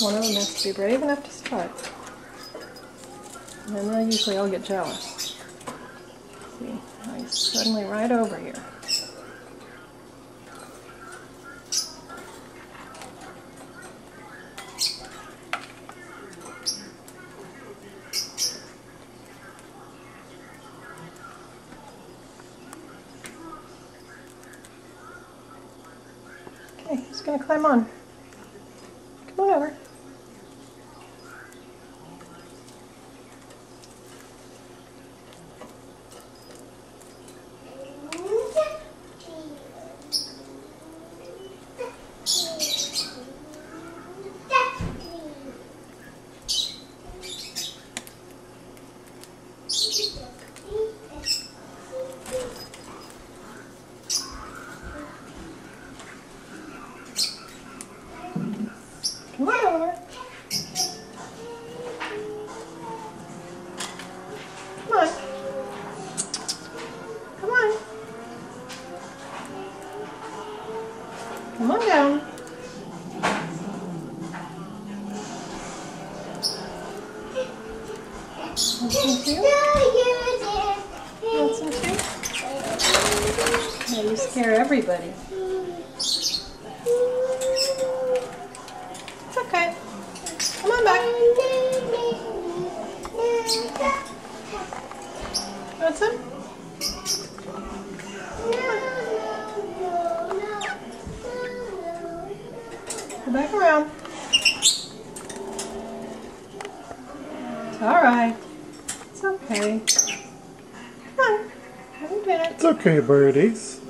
One of them has to be brave enough to start. And then they'll usually all get jealous. See, now he's suddenly right over here. Okay, he's going to climb on. Come on over. Come on over. Come on. Come on. Come on down. Want some too? Want some too? Yeah, you scare everybody. It's okay. Come on back. Want some? Go back around. It's alright. It's okay. Come on. Have your dinner. It's okay, birdies.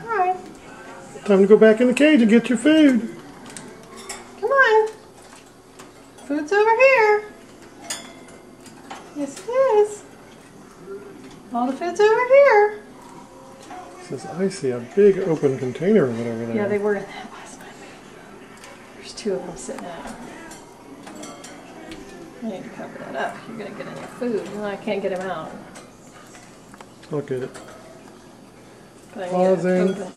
Alright. Time to go back in the cage and get your food. Come on. Food's over here. Yes, it is. All the food's over here. Says, I see a big open container of it over there. Yeah, they were in that last night. There's two of them sitting out. I need to cover that up. You're going to get in your food. No, I can't get him out. I'll get it. But I need to Pausing. open